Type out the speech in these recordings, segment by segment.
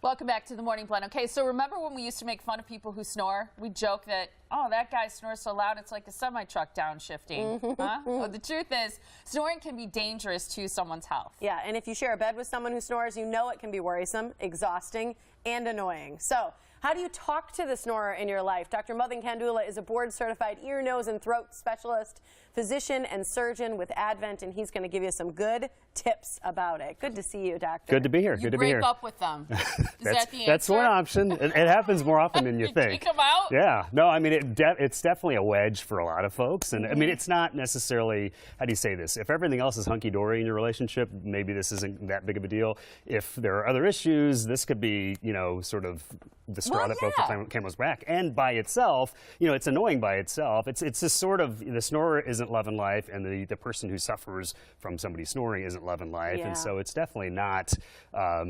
Welcome back to the Morning Blend. Okay, so remember when we used to make fun of people who snore? We'd joke that, oh, that guy snores so loud it's like a semi-truck downshifting. Huh? Well, the truth is, snoring can be dangerous to someone's health. Yeah, and if you share a bed with someone who snores, you know it can be worrisome, exhausting, and annoying. So, how do you talk to the snorer in your life? Dr. Madan Kandula is a board-certified ear, nose, and throat specialist, physician, and surgeon with Advent, and he's going to give you some good tips about it. Good to see you, doctor. Good to be here. You Good to be here. break up with them. Is that the answer? That's one option. It happens more often than you think. Kick them out? Yeah. No, I mean, it's definitely a wedge for a lot of folks. And I mean, it's not necessarily, how do you say this? If everything else is hunky-dory in your relationship, maybe this isn't that big of a deal. If there are other issues, this could be, you know, sort of the straw that broke the camel's back. And by itself, you know, it's annoying by itself. It's just sort of, the snorer isn't loving life, and the person who suffers from somebody snoring isn't loving life. Yeah. And so it's definitely not, how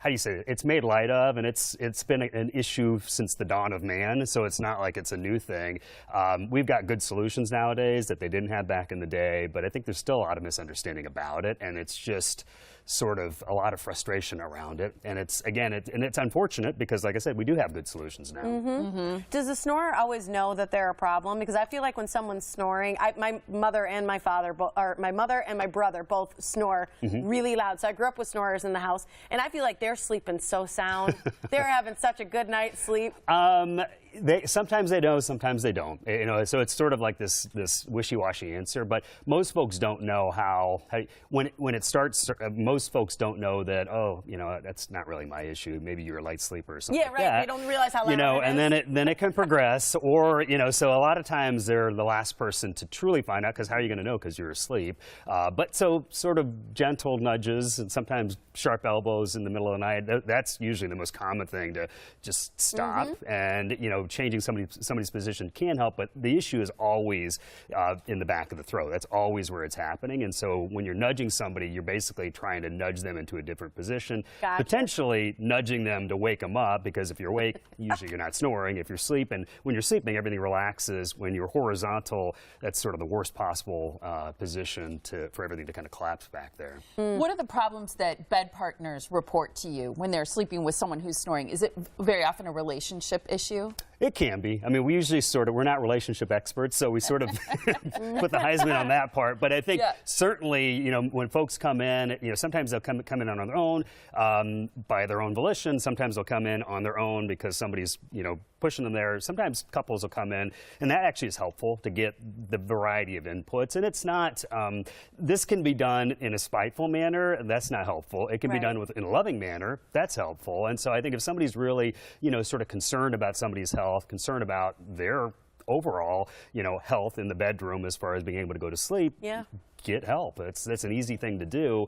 do you say it? It's made light of, and it's been an issue since the dawn of man, so it's not like it's a new thing. We've got good solutions nowadays that they didn't have back in the day, but I think there's still a lot of misunderstanding about it, and it's just sort of a lot of frustration around it. And it's, again, it's unfortunate because, like I said, we do have good solutions now. Does the snorer always know that they're a problem? Because I feel like when someone's snoring, my mother and my father, my mother and my brother both snore really loud. So I grew up with snorers in the house, and I feel like they're sleeping so sound. They're having such a good night's sleep. Sometimes they know, sometimes they don't. You know, so it's sort of like this wishy-washy answer. But most folks don't know how when it starts. Most folks don't know that, oh, you know, that's not really my issue. Maybe you're a light sleeper or something. Yeah, right. Like They don't realize how loud it is. You know, it and is. then it can progress, or you know, so a lot of times they're the last person to truly find out, because how are you going to know? Because you're asleep. But so sort of gentle nudges and sometimes sharp elbows in the middle of the night. That's usually the most common thing to just stop. And you know, changing somebody's position can help, but the issue is always in the back of the throat. That's always where it's happening. And so when you're nudging somebody, you're basically trying to nudge them into a different position, potentially nudging them to wake them up, because if you're awake, usually you're not snoring. If you're sleeping, when you're sleeping, everything relaxes. When you're horizontal, that's sort of the worst possible position for everything to kind of collapse back there. What are the problems that bed partners report to you when they're sleeping with someone who's snoring? Is it very often a relationship issue? It can be. I mean, we usually we're not relationship experts, so we sort of put the Heisman on that part. But I think certainly, you know, when folks come in, you know, sometimes they'll come in on their own, by their own volition. Sometimes they'll come in on their own because somebody's, you know, pushing them there. Sometimes couples will come in, and that actually is helpful to get the variety of inputs. And it's not, this can be done in a spiteful manner, and that's not helpful. It can be done in a loving manner. That's helpful. And so I think if somebody's really, you know, sort of concerned about somebody's health, concerned about their overall, you know, health in the bedroom as far as being able to go to sleep, get help. That's an easy thing to do.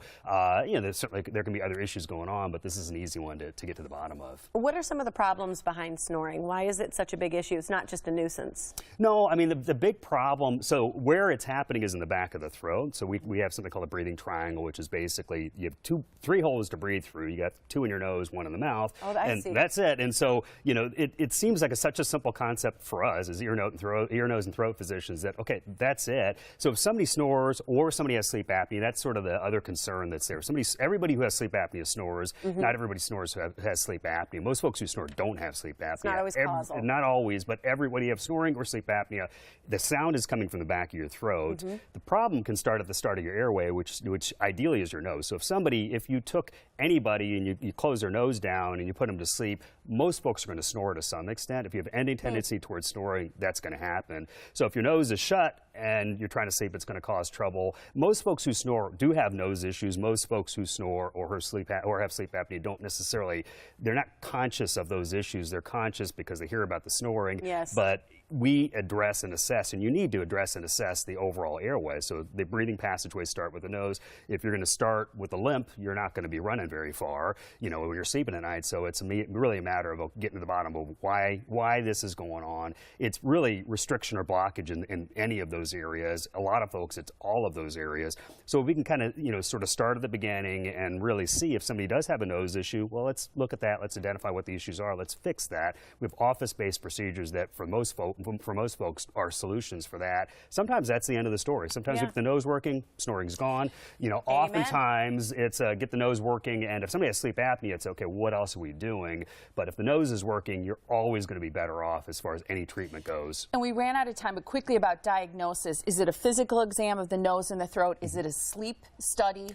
You know, certainly there can be other issues going on, but this is an easy one to get to the bottom of. What are some of the problems behind snoring? Why is it such a big issue? It's not just a nuisance. No, I mean, the big problem, so where it's happening is in the back of the throat. So we have something called a breathing triangle, which is basically you have three holes to breathe through. You got two in your nose, one in the mouth, and that's it. And so, you know, it seems like such a simple concept for us as ear, nose, and throat physicians that, okay, that's it. So if somebody snores or somebody has sleep apnea, that's sort of the other concern that's there. Everybody who has sleep apnea snores. Not everybody snores who has sleep apnea. Most folks who snore don't have sleep apnea. It's not always causal. Not always, but everybody have snoring or sleep apnea, the sound is coming from the back of your throat. The problem can start at the start of your airway, which ideally is your nose. So if you took anybody and you close their nose down and you put them to sleep, most folks are going to snore to some extent. If you have any tendency towards snoring, that's going to happen. So if your nose is shut and you're trying to sleep, it's going to cause trouble. Most folks who snore do have nose issues. Most folks who snore or have sleep apnea don't necessarily, they're not conscious of those issues. They're conscious because they hear about the snoring. But we address and assess, and you need to address and assess the overall airway. So the breathing passageways start with the nose. If you're going to start with a limp, you're not going to be running very far, you know, when you're sleeping at night. So it's really a matter of getting to the bottom of why this is going on. It's really restriction or blockage in any of those areas. A lot of folks, it's all of those areas. So if we can kind of, you know, sort of start at the beginning and really see if somebody does have a nose issue, well, let's look at that. Let's identify what the issues are. Let's fix that. We have office-based procedures that for most for most folks, are solutions for that. Sometimes that's the end of the story. Sometimes if the nose working, snoring's gone. You know, oftentimes it's get the nose working, and if somebody has sleep apnea, it's okay, what else are we doing? But if the nose is working, you're always going to be better off as far as any treatment goes. And we ran out of time, but quickly about diagnosis. Is it a physical exam of the nose and the throat? Is it a sleep study?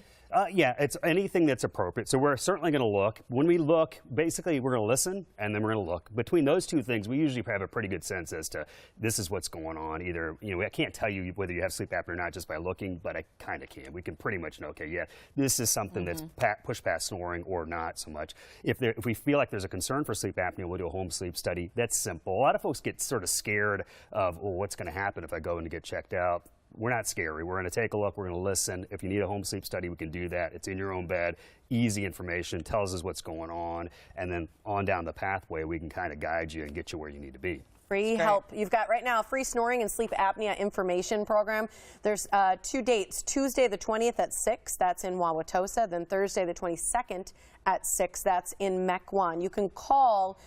Yeah, it's anything that's appropriate. So we're certainly going to look. When we look, basically we're going to listen and then we're going to look. Between those two things, we usually have a pretty good sense as to this is what's going on. Either, you know, I can't tell you whether you have sleep apnea or not just by looking, but I kind of can. We can pretty much know, okay, yeah, this is something that's pushed past snoring or not so much. If we feel like there's a concern for sleep apnea, we'll do a home sleep study. That's simple. A lot of folks get sort of scared of, well, what's going to happen if I go in to get checked out? We're not scary. We're going to take a look. We're going to listen. If you need a home sleep study, we can do that. It's in your own bed. Easy information. Tells us what's going on. And then on down the pathway, we can kind of guide you and get you where you need to be. Free help. You've got right now a free snoring and sleep apnea information program. There's 2 dates. Tuesday the 20th at 6. That's in Wauwatosa. Then Thursday the 22nd at 6. That's in Mequon. You can call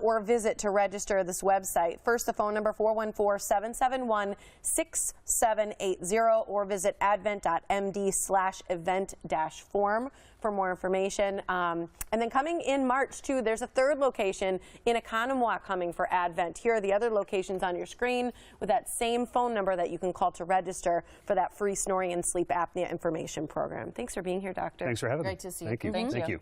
or visit to register this website. First, the phone number 414-771-6780 or visit advent.md/event-form for more information. And then coming in March, too, there's a third location in Economowoc coming for Advent. Here are the other locations on your screen with that same phone number that you can call to register for that free snoring and sleep apnea information program. Thanks for being here, Doctor. Thanks for having me. Great to see you. Thank you. Thank you.